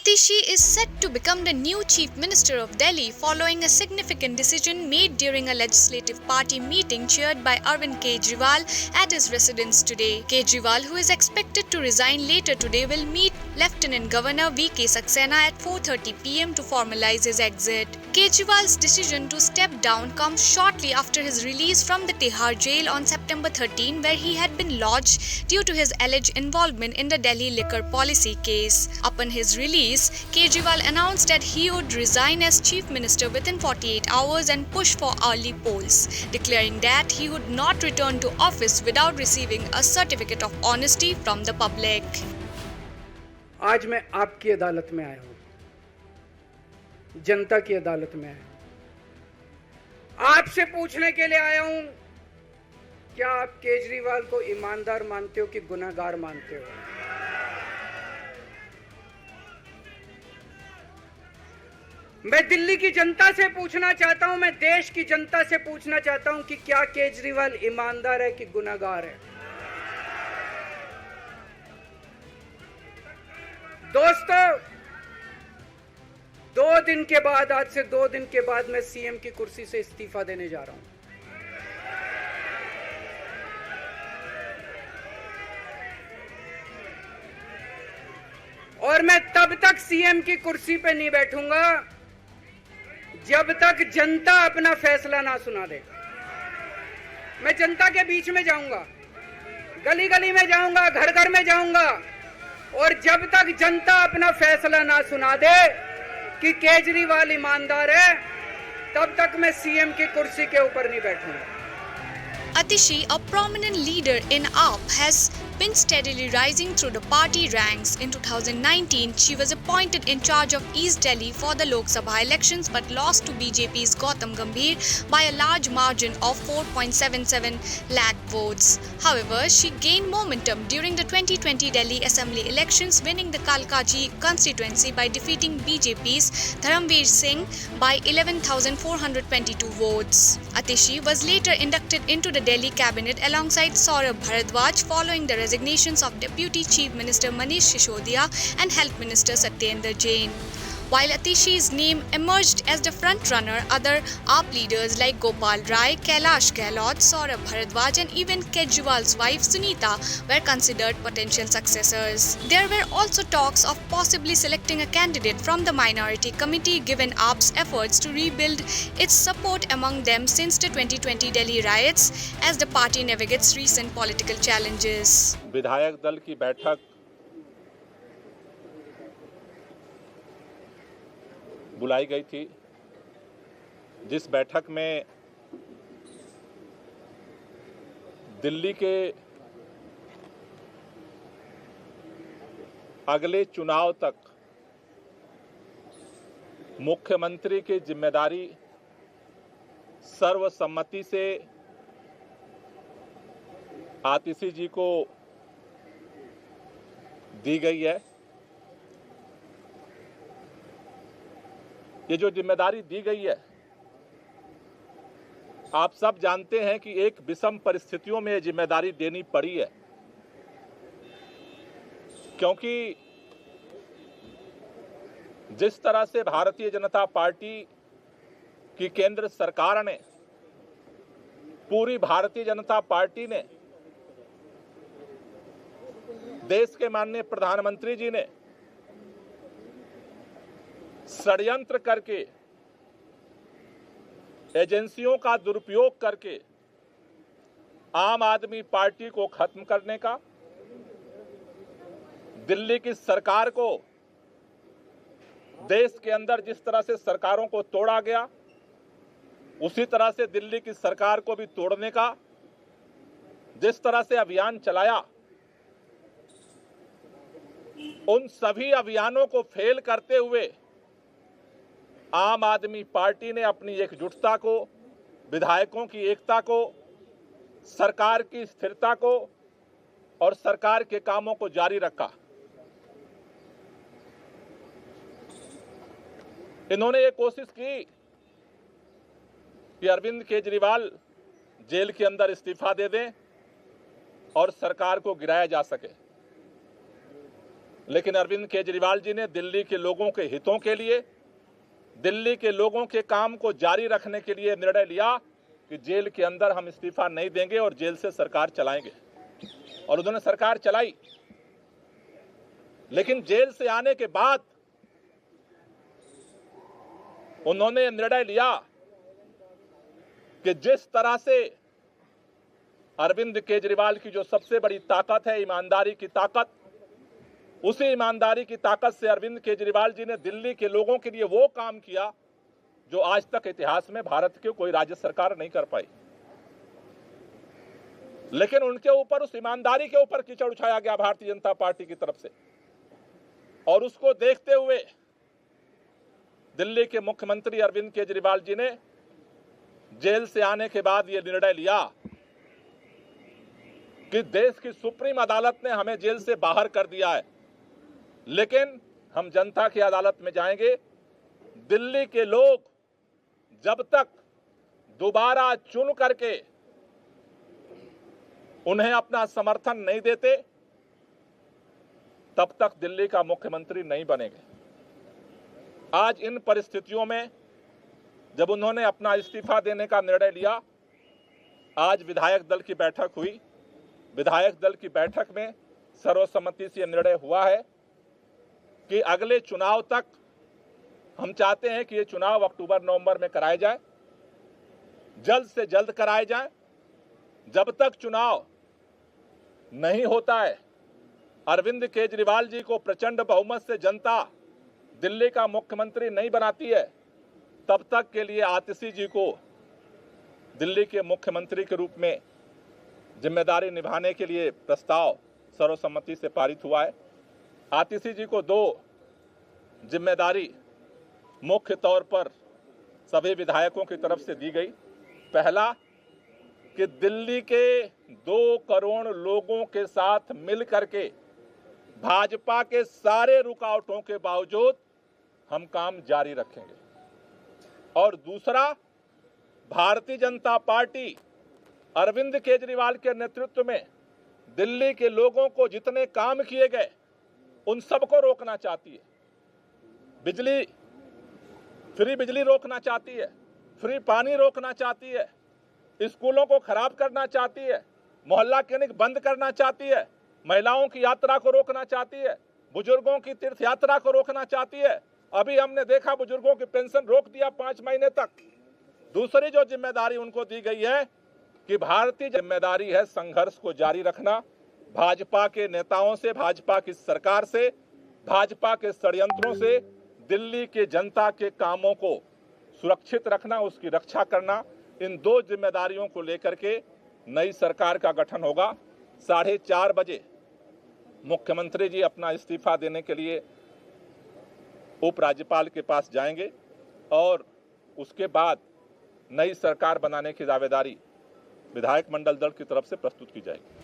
Atishi is set to become the new Chief Minister of Delhi following a significant decision made during a legislative party meeting chaired by Arvind Kejriwal at his residence today. Kejriwal, who is expected to resign later today, will meet Lieutenant Governor V.K. Saxena at 4:30 p.m. to formalize his exit. Kejriwal's decision to step down comes shortly after his release from the Tihar jail on September 13, where he had been lodged due to his alleged involvement in the Delhi liquor policy case. Upon his release, Kejriwal announced that he would resign as Chief Minister within 48 hours and push for early polls, declaring that he would not return to office without receiving a certificate of honesty from the public. आज मैं आपकी अदालत में आया हूं, जनता की अदालत में आया हूं। आपसे पूछने के लिए आया हूं, क्या आप केजरीवाल को ईमानदार मानते हो कि गुनहगार मानते हो? मैं दिल्ली की जनता से पूछना चाहता हूं, मैं देश की जनता से पूछना चाहता हूं कि क्या केजरीवाल ईमानदार है कि गुनहगार है? दोस्तों, आज से 2 दिन के बाद मैं सीएम की कुर्सी से इस्तीफा देने जा रहा हूं। और मैं तब तक सीएम की कुर्सी पे नहीं बैठूंगा जब तक जनता अपना फैसला ना सुना दे। मैं जनता के बीच में जाऊंगा, गली गली में जाऊंगा, घर घर में जाऊंगा, और जब तक जनता अपना फैसला ना सुना दे कि केजरीवाल ईमानदार है, तब तक मैं सीएम की कुर्सी के ऊपर नहीं बैठूंगा। Atishi, a prominent leader in AAP, has been steadily rising through the party ranks. In 2019, she was appointed in charge of East Delhi for the Lok Sabha elections but lost to BJP's Gautam Gambhir by a large margin of 4.77 lakh votes. However, she gained momentum during the 2020 Delhi Assembly elections, winning the Kalkaji constituency by defeating BJP's Dharamveer Singh by 11,422 votes. Atishi was later inducted into the Delhi cabinet alongside Saurabh Bharadwaj following the resignations of Deputy Chief Minister Manish Sisodiya and Health Minister Satyendra Jain. While Atishi's name emerged as the front-runner, other AAP leaders like Gopal Rai, Kailash Gehlot, Saurabh Bharadwaj and even Kejriwal's wife Sunita were considered potential successors. There were also talks of possibly selecting a candidate from the minority committee given AAP's efforts to rebuild its support among them since the 2020 Delhi riots as the party navigates recent political challenges. विधायक दल की बैठक बुलाई गई थी, जिस बैठक में दिल्ली के अगले चुनाव तक मुख्यमंत्री की जिम्मेदारी सर्वसम्मति से आतिशी जी को दी गई है। ये जो जिम्मेदारी दी गई है, आप सब जानते हैं कि एक विषम परिस्थितियों में ये जिम्मेदारी देनी पड़ी है, क्योंकि जिस तरह से भारतीय जनता पार्टी की केंद्र सरकार ने, पूरी भारतीय जनता पार्टी ने, देश के माननीय प्रधानमंत्री जी ने षड्यंत्र करके, एजेंसियों का दुरुपयोग करके आम आदमी पार्टी को खत्म करने का, दिल्ली की सरकार को, देश के अंदर जिस तरह से सरकारों को तोड़ा गया, उसी तरह से दिल्ली की सरकार को भी तोड़ने का जिस तरह से अभियान चलाया, उन सभी अभियानों को फेल करते हुए आम आदमी पार्टी ने अपनी एकजुटता को, विधायकों की एकता को, सरकार की स्थिरता को और सरकार के कामों को जारी रखा। इन्होंने ये कोशिश की कि अरविंद केजरीवाल जेल के अंदर इस्तीफा दे दें और सरकार को गिराया जा सके। लेकिन अरविंद केजरीवाल जी ने दिल्ली के लोगों के हितों के लिए, दिल्ली के लोगों के काम को जारी रखने के लिए निर्णय लिया कि जेल के अंदर हम इस्तीफा नहीं देंगे और जेल से सरकार चलाएंगे। और उन्होंने सरकार चलाई। लेकिन जेल से आने के बाद उन्होंने निर्णय लिया कि जिस तरह से अरविंद केजरीवाल की जो सबसे बड़ी ताकत है ईमानदारी की ताकत, उसी ईमानदारी की ताकत से अरविंद केजरीवाल जी ने दिल्ली के लोगों के लिए वो काम किया जो आज तक इतिहास में भारत की कोई राज्य सरकार नहीं कर पाई। लेकिन उनके ऊपर, उस ईमानदारी के ऊपर कीचड़ उछाया गया भारतीय जनता पार्टी की तरफ से। और उसको देखते हुए दिल्ली के मुख्यमंत्री अरविंद केजरीवाल जी ने जेल से आने के बाद यह निर्णय लिया कि देश की सुप्रीम अदालत ने हमें जेल से बाहर कर दिया है, लेकिन हम जनता की अदालत में जाएंगे। दिल्ली के लोग जब तक दोबारा चुन करके उन्हें अपना समर्थन नहीं देते, तब तक दिल्ली का मुख्यमंत्री नहीं बनेंगे। आज इन परिस्थितियों में जब उन्होंने अपना इस्तीफा देने का निर्णय लिया, आज विधायक दल की बैठक हुई। विधायक दल की बैठक में सर्वसम्मति से निर्णय हुआ है कि अगले चुनाव तक हम चाहते हैं कि ये चुनाव अक्टूबर-नवंबर में कराए जाए, जल्द से जल्द कराए जाए। जब तक चुनाव नहीं होता है, अरविंद केजरीवाल जी को प्रचंड बहुमत से जनता दिल्ली का मुख्यमंत्री नहीं बनाती है, तब तक के लिए आतिशी जी को दिल्ली के मुख्यमंत्री के रूप में जिम्मेदारी निभाने के लिए प्रस्ताव सर्वसम्मति से पारित हुआ है। आतिशी जी को दो जिम्मेदारी मुख्य तौर पर सभी विधायकों की तरफ से दी गई। पहला कि दिल्ली के 2 करोड़ लोगों के साथ मिल करके भाजपा के सारे रुकावटों के बावजूद हम काम जारी रखेंगे। और दूसरा, भारतीय जनता पार्टी अरविंद केजरीवाल के नेतृत्व में दिल्ली के लोगों को जितने काम किए गए उन सबको रोकना चाहती है। फ्री बिजली रोकना चाहती है, फ्री पानी रोकना चाहती है, स्कूलों को खराब करना चाहती है, मोहल्ला क्लिनिक बंद करना चाहती है, महिलाओं की यात्रा को रोकना चाहती है, बुजुर्गों की तीर्थ यात्रा को रोकना चाहती है। अभी हमने देखा बुजुर्गों की पेंशन रोक दिया 5 महीने तक। दूसरी जो जिम्मेदारी उनको दी गई है कि भारतीय जिम्मेदारी है संघर्ष को जारी रखना, भाजपा के नेताओं से, भाजपा की सरकार से, भाजपा के षड्यंत्रों से दिल्ली के जनता के कामों को सुरक्षित रखना, उसकी रक्षा करना। इन 2 जिम्मेदारियों को लेकर के नई सरकार का गठन होगा। 4:30 बजे मुख्यमंत्री जी अपना इस्तीफा देने के लिए उपराज्यपाल के पास जाएंगे और उसके बाद नई सरकार बनाने की दावेदारी विधायक मंडल दल की तरफ से प्रस्तुत की जाएगी।